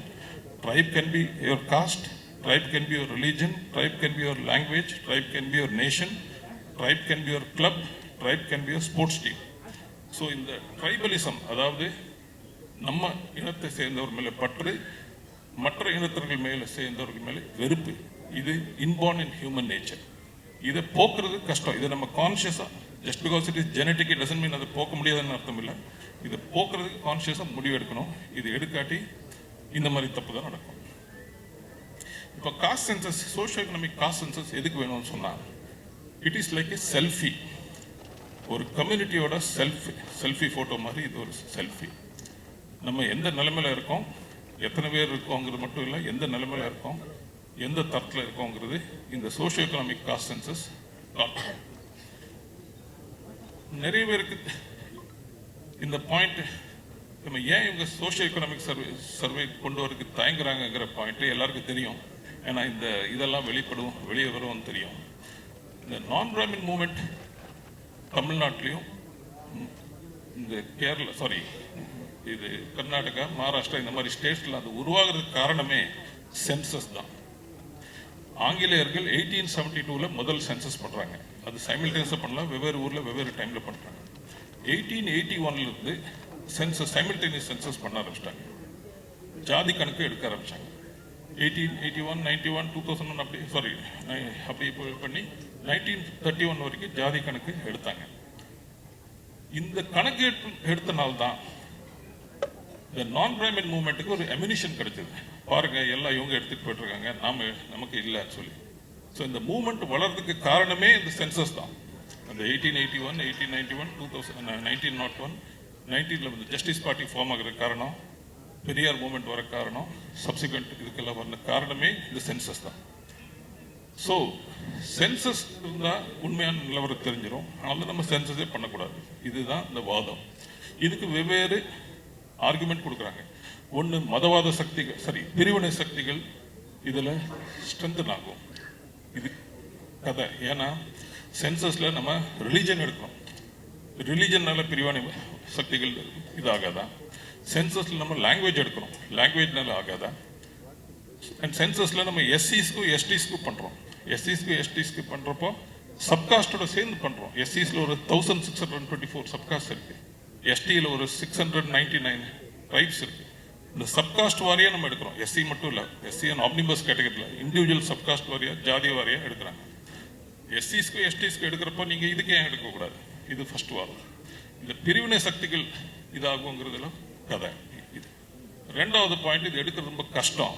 Tribe can be your caste, tribe can be your religion, tribe can be your language, tribe can be your nation, tribe can be your club, tribe can be your sports team. So in the tribalism, அதாவது நம்ம இனத்தை சேர்ந்தவர் மேலே பற்று, மற்ற இனத்தர்கள் மேலே சேர்ந்தவர்கள் மேலே வெறுப்பு, இது இன்பார்ன் இன் ஹியூமன் நேச்சர். இதை போக்குறது கஷ்டம். இதை நம்ம கான்ஷியஸாக, just because it is genetic it doesn't mean அதை போக்க முடியாதுன்னு அர்த்தம் இல்லை. இதை போக்குறதுக்கு கான்ஷியஸாக முடிவு எடுக்கணும். இது எடுக்காட்டி இந்த மாதிரி தப்பு தான் நடக்கும். இப்போ caste census, socio economic caste census எதுக்கு வேணும்னு சொன்னால், it is like a selfie. ஒரு கம்யூனிட்டியோட செல்ஃபி ஃபோட்டோ மாதிரி இது ஒரு செல்ஃபி. நம்ம எந்த நிலைமையில் இருக்கோம், எத்தனை பேர் இருக்கோங்கிறது மட்டும் இல்லை, எந்த நிலைமையில் இருக்கோம், எந்த தரத்தில் இருக்கோங்கிறது இந்த சோஷியோ எக்கனாமிக் காஸ்ட் சென்சஸ் காட்டும். நிறைய பேருக்கு இந்த பாயிண்ட், நம்ம ஏன் இவங்க சோஷியோ எக்கனாமிக் சர்வே கொண்டு வரதுக்கு தயங்குறாங்கிற பாயிண்ட் எல்லாருக்கும் தெரியும். ஏன்னா இதெல்லாம் வெளியே வரும்னு தெரியும். இந்த நான் பிராமின் மூமெண்ட் தமிழ்நாட்டிலையும் இந்த இது கர்நாடகா, மகாராஷ்டிரா இந்த மாதிரி ஸ்டேட்ஸில் அது உருவாகிறதுக்கு காரணமே சென்சஸ் தான். ஆங்கிலேயர்கள் 1872 முதல் சென்சஸ் பண்ணுறாங்க. அது சைமில்டேனியஸாக பண்ணலாம், வெவ்வேறு ஊரில் வெவ்வேறு டைமில் பண்ணுறாங்க. 1881 சென்சஸ், சைமில்டேனியஸ் சென்சஸ் பண்ண ஆரம்பிச்சிட்டாங்க. ஜாதி கணக்கு எடுக்க ஆரம்பிச்சாங்க. 1881, 91, 2001 அப்படி பண்ணி 1931 வரைக்கும் ஜாதி கணக்கு எடுத்தாங்க. இந்த கணக்கு எடுத்தனால்தான் இந்த நான் பிராமின் மூவ்மெண்ட்டுக்கு ஒரு அம்யூனிஷன் கிடைச்சது. பாருங்க, எல்லாம் இவங்க எடுத்துட்டு போயிட்டு இருக்காங்க, நமக்கு இல்லைன்னு சொல்லி. ஸோ இந்த மூவ்மெண்ட் வளர்றதுக்கு காரணமே இந்த சென்சஸ் தான். அந்த 1881, 1891, 1901, 1911 ஜஸ்டிஸ் பார்ட்டி ஃபார்ம் ஆகிற காரணம், பெரியார் மூவ்மெண்ட் வர காரணம், சப்சிக்வெண்ட் இதுக்கெல்லாம் வர காரணமே இந்த சென்சஸ் தான். ஸோ சென்சஸ் இருந்தால் உண்மையான நிலவரம் தெரிஞ்சிடும். அதனால நம்ம சென்சஸே பண்ணக்கூடாது. இதுதான் இந்த வாதம். இதுக்கு வெவ்வேறு ஆர்குமெண்ட் கொடுக்குறாங்க. ஒன்று, மதவாத சக்திகள், பிரிவினை சக்திகள் இதில் ஸ்ட்ரென்தன் ஆகும். இது கதை. ஏன்னா சென்சஸில் நம்ம ரிலீஜன் எடுக்கணும். ரிலீஜன்னால பிரிவினை சக்திகள் இதாகாதான். சென்சஸில் நம்ம லாங்குவேஜ் எடுக்கணும், லாங்குவேஜ்னால ஆகாதான். அண்ட் சென்சஸில் நம்ம எஸ்சிஸ்க்கும் எஸ்டிஸ்க்கும் பண்ணுறோம். எஸ்சிஸ்க்கு எஸ்டிஸ்க்கு பண்ணுறப்போ சப்காஸ்டோட சேர்ந்து பண்ணுறோம். எஸ்சிஸில் ஒரு 1624 சப்காஸ்ட் இருக்குது, எஸ்டியில் ஒரு 699 ட்ரைப்ஸ் இருக்குது. இந்த சப்காஸ்ட் வாரியாக நம்ம எடுக்கிறோம். எஸ்சி மட்டும் இல்லை, எஸ்சி அண்ட் ஆம்னிபஸ் கேட்டகரியில் இண்டிவிஜுவல் சப்காஸ்ட் வாரியாக, ஜாதி வாரியாக எடுக்கிறாங்க. எஸ்சிஸ்க்கு எஸ்டிஸ்க்கு எடுக்கிறப்போ நீங்கள் இதுக்கு ஏன் எடுக்கக்கூடாது? இது ஃபர்ஸ்ட் வாரம். இந்த பிரிவினை சக்திகள் இதாகுங்கிறதுல கதை. இது ரெண்டாவது பாயிண்ட். இது எடுக்கிறது ரொம்ப கஷ்டம்.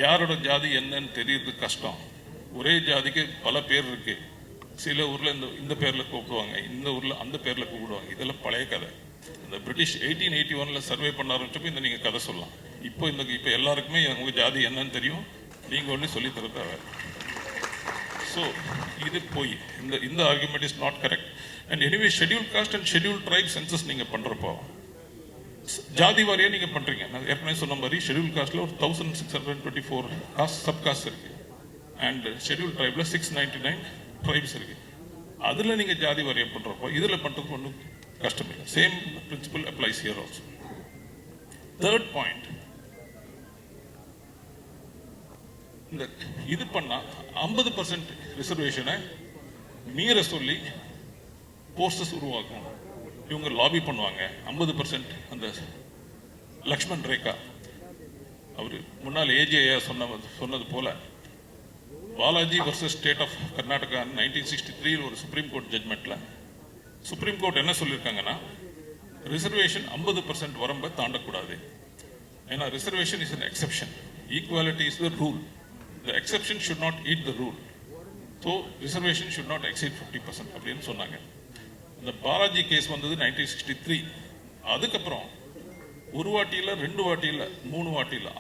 யாரோட ஜாதி என்னன்னு தெரியறது கஷ்டம். ஒரே ஜாதிக்கு பல பேர் இருக்கு. சில ஊர்ல இந்த பேர்ல கூப்பிடுவாங்க, இந்த ஊர்ல அந்த பேர்ல கூப்பிடுவாங்க. இதெல்லாம் பழைய கதை. இந்த பிரிட்டிஷ் 1881 சர்வே பண்ண ஆரம்பிச்சப்போ இந்த நீங்க கதை சொல்லலாம். இப்போ எல்லாருக்குமே உங்க ஜாதி என்னன்னு தெரியும், நீங்க ஒண்ணு சொல்லி தரதா வேற. ஸோ இது போய் இந்த argument is not correct. And anyway schedule caste and schedule tribe census நீங்க பண்றப்போ ஜாதி வாரியா நீங்க பண்றீங்க. நான் ஏற்கனவே சொன்ன மாதிரி ஷெட்யூல் காஸ்ட்ல ஒரு 1624 காஸ்ட் சப் காஸ்ட் இருக்கு. அண்ட் ஷெட்யூல் ட்ரைபில் 699 ட்ரைப்ஸ் இருக்குது. அதில் நீங்கள் ஜாதி வாரியம் பண்ணுறப்போ இதில் பண்ணுறதுக்கு ஒன்றும் கஷ்டம் இல்லை. Same principal applies here also. Third point, இந்த இது பண்ணால் 50% ரிசர்வேஷனை மீற சொல்லி போஸ்டர்ஸ் உருவாக்கும். இவங்க லாபி பண்ணுவாங்க. 50% அந்த லக்ஷ்மண் ரேகா அவர் முன்னாள் ஏஜிஐயா சொன்னது போல Balaji versus state of Karnataka 1963 ஒரு சுப்ரீம் கோர்ட் ஜட்மெண்ட்ல சுப்ரீம் கோர்ட் என்ன சொல்லியிருக்காங்கன்னா, ரிசர்வேஷன் 50% வரம்பை தாண்டக்கூடாது. ஏன்னா reservation is an exception, equality is the rule, the exception should not eat the rule, so reservation should not exceed 50% அப்படின்னு சொன்னாங்க. இந்த பாலாஜி கேஸ் வந்தது 1963. அதுக்கப்புறம் ஒரு வாட்டியில் 2 வாட்டியில் 3 வாட்டியில்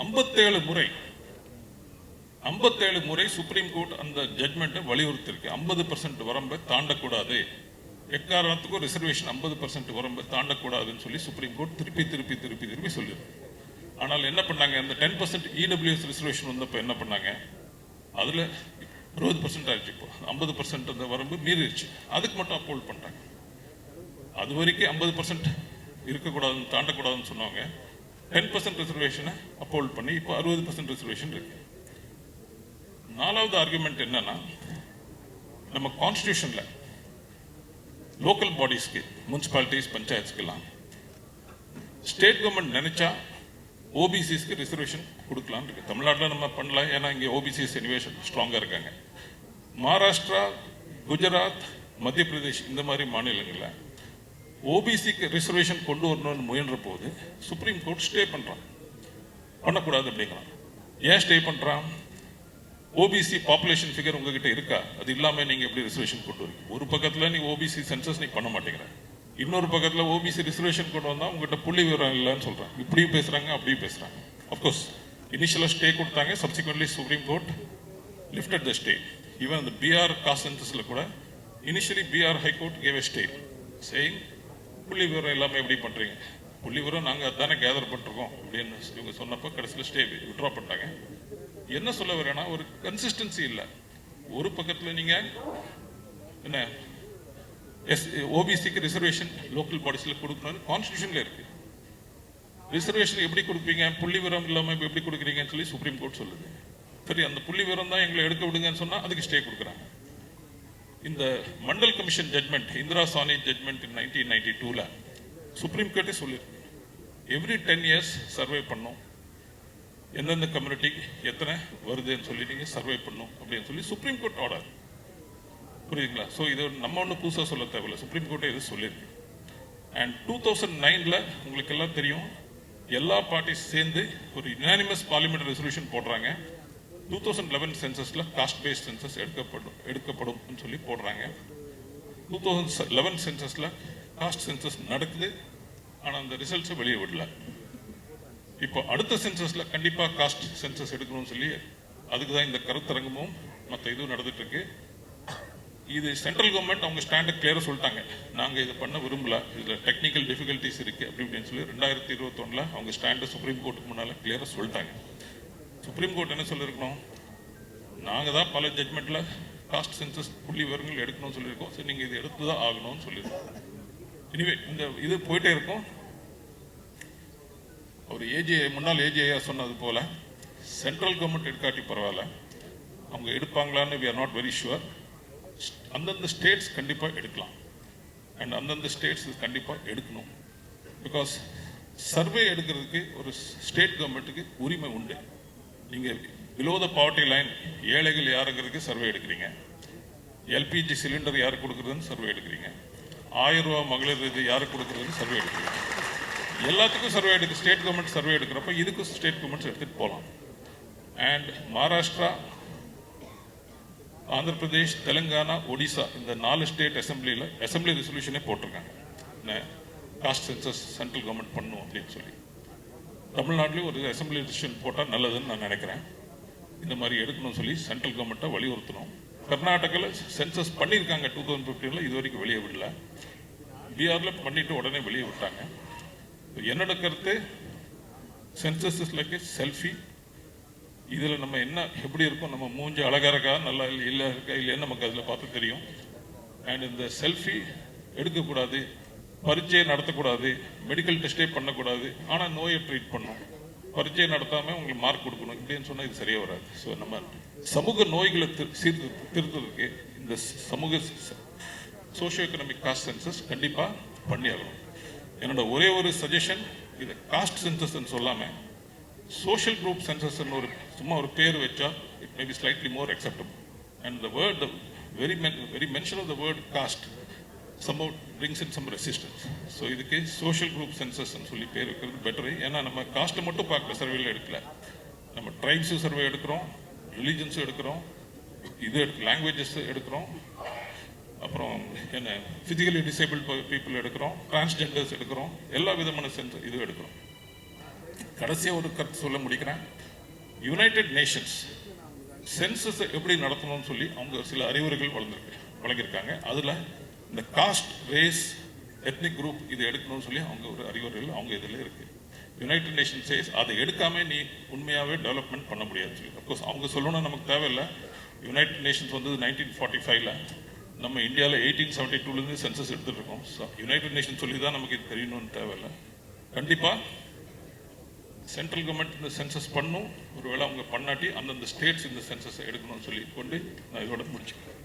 57 முறை சுப்ரீம் கோர்ட் அந்த ஜட்மெண்ட்டை வலியுறுத்திருக்கு. 50% வரம்பை தாண்டக்கூடாது, எக்காரணத்துக்கும் ரிசர்வேஷன் 50% வரம்பை தாண்டக்கூடாதுன்னு சொல்லி சுப்ரீம் கோர்ட் திருப்பி சொல்லியிருக்கு. ஆனால் என்ன பண்ணாங்க, அந்த 10% இடபிள்யூஎஸ் ரிசர்வேஷன் வந்தப்போ என்ன பண்ணாங்க, அதில் 20% ஆயிடுச்சு. இப்போ 50% அந்த வரம்பு மீறிடுச்சு. அதுக்கு மட்டும் அப்போல்ட் பண்ணுறாங்க. அது வரைக்கும் 50% இருக்கக்கூடாதுன்னு தாண்டக்கூடாதுன்னு சொன்னாங்க. 10% ரிசர்வேஷனை அப்போல்ட் பண்ணி இப்போ 60% ரிசர்வேஷன் இருக்கு. 4வது ஆர்குமெண்ட் என்னன்னா, நம்ம கான்ஸ்டியூஷன்ல லோக்கல் பாடிஸ்க்கு, முனிசிபாலிட்டிஸ், பஞ்சாயத்துக்கெல்லாம் ஸ்டேட் கவர்மெண்ட் நினைச்சா ஓபிசிஸ்க்கு ரிசர்வேஷன் கொடுக்கலான்னு இருக்கு. தமிழ்நாட்டில் நம்ம பண்ணலாம், ஏன்னா இங்கே ஓபிசிஸ் எனிவேஷன் ஸ்ட்ராங்காக இருக்காங்க. மகாராஷ்டிரா, குஜராத், மத்திய பிரதேஷ் இந்த மாதிரி மாநிலங்களில் ஓபிசிக்கு ரிசர்வேஷன் கொண்டு வரணும்னு முயன்ற போது சுப்ரீம் கோர்ட் ஸ்டே பண்ணுறான், பண்ணக்கூடாது அப்படிங்கிறான். ஏன் ஸ்டே பண்ணுறான்? ஓபிசி பாப்புலேஷன் ஃபிகர் உங்ககிட்ட இருக்கா? அது இல்லாமல் நீங்கள் எப்படி ரிசர்வேஷன் கொண்டு வரீங்க? ஒரு பக்கத்தில் நீ ஓபிசி சென்சஸ் நீ பண்ண மாட்டேங்கிற, இன்னொரு பக்கத்தில் ஓபிசி ரிசர்வேஷன் கொண்டு வந்தால் உங்ககிட்ட புள்ளி விவரம் இல்லைன்னு சொல்கிறாங்க. இப்படியும் பேசுகிறாங்க, அப்படியும் பேசுகிறாங்க. அஃப்கோர்ஸ் இனிஷியலாக ஸ்டே கொடுத்தாங்க, subsequently supreme court lifted the stay. Even அந்த பிஆர் காஸ்ட் சென்சஸில் கூட initially Bihar high court gave a stay saying புள்ளி விவரம் எல்லாமே எப்படி பண்ணுறீங்க, புள்ளி விவரம் நாங்கள் அதுதானே கேதர் பண்ணிருக்கோம் அப்படின்னு இவங்க சொன்னப்போ கடைசியில் ஸ்டே விட்ரா பண்ணிட்டாங்க. என்ன சொல்ல வரேன்னா, ஒரு கன்சிஸ்டன்சி இல்லை. ஒரு பக்கத்தில் நீங்கள் என்ன ஓபிசிக்கு ரிசர்வேஷன் லோக்கல் பாடிஸில் கொடுக்கணும் கான்ஸ்டியூஷன்ல இருக்கு. ரிசர்வேஷன் எப்படி கொடுப்பீங்க, புள்ளி விவரம் இல்லாமல் எப்படி கொடுக்குறீங்கன்னு சொல்லி சுப்ரீம் கோர்ட் சொல்லுது. சரி, அந்த புள்ளி விவரம் தான் எங்களை எடுக்க விடுங்கன்னு சொன்னால் அதுக்கு ஸ்டே கொடுக்குறாங்க. இந்த Mandal commission judgment, Indira Sawhney judgment 1992ல சுப்ரீம் கோர்ட்டே சொல்லியிருக்கு, எவ்ரி 10 years சர்வே பண்ணும், எந்தெந்த கம்யூனிட்டிக்கு எத்தனை வருதுன்னு சொல்லி நீங்கள் சர்வே பண்ணும் அப்படின்னு சொல்லி சுப்ரீம் கோர்ட் ஆர்டர். புரியுதுங்களா? ஸோ இது நம்ம ஒன்றும் புதுசாக சொல்ல தேவையில்லை, சுப்ரீம் கோர்ட்டே இது சொல்லியிருக்கு. அண்ட் 2009ல் உங்களுக்கு எல்லாம் தெரியும், எல்லா பார்ட்டிஸ் சேர்ந்து ஒரு யுனானிமஸ் பார்லிமெண்ட் ரெசல்யூஷன் போடுறாங்க. 2011 சென்சஸ்ல காஸ்ட் பேஸ்ட் சென்சஸ் எடுக்கப்படும் சொல்லி போடுறாங்க. 2011 சென்சஸ்ல காஸ்ட் சென்சஸ் நடக்குது, ஆனால் அந்த ரிசல்ட்ஸை வெளியே விடல. இப்போ அடுத்த சென்சஸ்ல கண்டிப்பா காஸ்ட் சென்சஸ் எடுக்கணும்னு சொல்லி அதுக்கு தான் இந்த கருத்தரங்கமும் மற்ற இதுவும் நடந்துட்டு இருக்கு. இது சென்ட்ரல் கவர்மெண்ட் அவங்க ஸ்டாண்டை கிளியராக சொல்லிட்டாங்க, நாங்கள் இதை பண்ண விரும்பல, இதில் டெக்னிக்கல் டிஃபிகல்ட்டிஸ் இருக்குது அப்படின்னு சொல்லி 2021ல் அவங்க ஸ்டாண்டை சுப்ரீம் கோர்ட்டுக்கு முன்னால் கிளியராக சொல்லிட்டாங்க. சுப்ரீம் கோர்ட் என்ன சொல்லியிருக்கணும், நாங்கள் தான் பல ஜட்மெண்ட்டில் காஸ்ட் சென்சஸ் புள்ளி விவரங்கள் எடுக்கணும்னு சொல்லியிருக்கோம், சரி நீங்கள் இது எடுத்து தான் ஆகணும்னு சொல்லியிருக்கோம். இனிவே இந்த இது போயிட்டே இருக்கும். ஒரு முன்னாள் ஏஜிஐயா சொன்னது போல சென்ட்ரல் கவர்மெண்ட் எடுக்காட்டி பரவாயில்ல, அவங்க எடுப்பாங்களான்னு we are not very sure. அந்தந்த ஸ்டேட்ஸ் கண்டிப்பாக எடுக்கலாம், அண்ட் அந்தந்த ஸ்டேட்ஸ் கண்டிப்பாக எடுக்கணும். பிகாஸ் சர்வே எடுக்கிறதுக்கு ஒரு ஸ்டேட் கவர்மெண்ட்டுக்கு உரிமை உண்டு. நீங்கள் பிலோ த பாவர்ட்டி லைன் ஏழைகள் யாருங்கிறதுக்கு சர்வே எடுக்கிறீங்க, எல்பிஜி சிலிண்டர் யாருக்கு கொடுக்குறதுன்னு சர்வே எடுக்கிறீங்க, 1000 ரூபா மகளிர் இது யாருக்கு கொடுக்குறதுன்னு சர்வே எடுக்கிறீங்க. எல்லாத்துக்கும் சர்வே எடுக்க ஸ்டேட் கவர்மெண்ட் சர்வே எடுக்கிறப்ப இதுக்கும் ஸ்டேட் கவர்மெண்ட்ஸ் எடுத்துகிட்டு போகலாம். அண்ட் மகாராஷ்டிரா, ஆந்திர பிரதேஷ், தெலுங்கானா, ஒடிசா இந்த 4 ஸ்டேட் அசம்பிளி ரெசல்யூஷனே போட்டிருக்காங்க, காஸ்ட் சென்சஸ் சென்ட்ரல் கவர்மெண்ட் பண்ணும் அப்படின்னு சொல்லி. தமிழ்நாட்டிலையும் ஒரு அசம்பிளி ரெசல்யூஷன் போட்டால் நல்லதுன்னு நான் நினைக்கிறேன். இந்த மாதிரி எடுக்கணும்னு சொல்லி சென்ட்ரல் கவர்மெண்ட்டை வலியுறுத்தணும். கர்நாடகாவில் சென்சஸ் பண்ணியிருக்காங்க 2015, இது வரைக்கும் வெளியே விடல. பீகாரில் பண்ணிட்டு உடனே வெளியே விட்டாங்க. என்னோட கருத்து, census is like a selfie. இதில் நம்ம என்ன எப்படி இருக்கும், நம்ம மூஞ்சி அழகாக இருக்கா நல்லா இல்லை இருக்கா இல்லைன்னு நமக்கு அதில் பார்த்து தெரியும். அண்ட் இந்த செல்ஃபி எடுக்கக்கூடாது, பரீட்சையை நடத்தக்கூடாது, மெடிக்கல் டெஸ்ட்டே பண்ணக்கூடாது, ஆனால் நோயை ட்ரீட் பண்ணணும், பரீட்சையை நடத்தாமல் உங்களுக்கு மார்க் கொடுக்கணும், இப்படின்னு சொன்னால் இது சரியாக வராது. ஸோ நம்ம சமூக நோய்களை திருத்ததுக்கு இந்த சமூக சோஷியோ எக்கனாமிக் காஸ்ட் சென்சஸ் கண்டிப்பாக பண்ணி ஆகணும். என்னோட ஒரே ஒரு சஜஷன், இதை காஸ்ட் சென்சஸ்ன்னு சொல்லாமல் சோஷியல் குரூப் சென்சஸ்ன்னு ஒரு சும்மா ஒரு பேர் வச்சா it may be slightly more acceptable. And the word very mention of the word caste somehow brings in some resistance. So இதுக்கு சோஷியல் குரூப் சென்சஸ்ன்னு சொல்லி பேர் வைக்கிறது பெட்டரு. ஏன்னா நம்ம காஸ்ட்டை மட்டும் பார்க்குற சர்வேல எடுக்கல, நம்ம ட்ரைப்ஸு சர்வே எடுக்கிறோம், ரிலீஜன்ஸும் எடுக்கிறோம், இது லாங்குவேஜஸ் எடுக்கிறோம், அப்புறம் என்ன ஃபிசிக்கலி டிசேபிள் பீப்புள் எடுக்கிறோம், டிரான்ஸ்ஜெண்டர்ஸ் எடுக்கிறோம், எல்லா விதமான சென்சஸ் இது எடுக்கிறோம். கடைசியாக ஒரு கருத்து சொல்ல முடிக்கிறேன். யுனைடெட் நேஷன்ஸ் சென்சஸ் எப்படி நடத்தணும்னு சொல்லி அவங்க சில அறிவுரைகள் வழங்கியிருக்காங்க. அதில் இந்த காஸ்ட், ரேஸ், எத்னிக் குரூப் இது எடுக்கணும்னு சொல்லி அவங்க ஒரு அறிவுரைகள் அவங்க இதில் இருக்குது. யுனைடெட் நேஷன்ஸ் சேஸ் அதை எடுக்காம நீ உண்மையாகவே டெவலப்மெண்ட் பண்ண முடியாதுன்னு சொல்லி. அப்கோர்ஸ் அவங்க சொல்லணும்னு நமக்கு தேவையில்லை. யுனைடெட் நேஷன்ஸ் வந்து 1945 நம்ம இந்தியாவில் 1872 சென்சஸ் எடுத்துகிட்டு இருக்கோம். ஸோ யுனைடெட் நேஷன் சொல்லி தான் நமக்கு இது தெரியணும்னு தேவையில்லை. கண்டிப்பாக சென்ட்ரல் கவர்மெண்ட் இந்த சென்சஸ் பண்ணும். ஒருவேளை அவங்க பண்ணாட்டி அந்தந்த ஸ்டேட்ஸ் இந்த சென்சஸை எடுக்கணும்னு சொல்லி கொண்டு நான் இதோட முடிச்சுக்கிறேன்.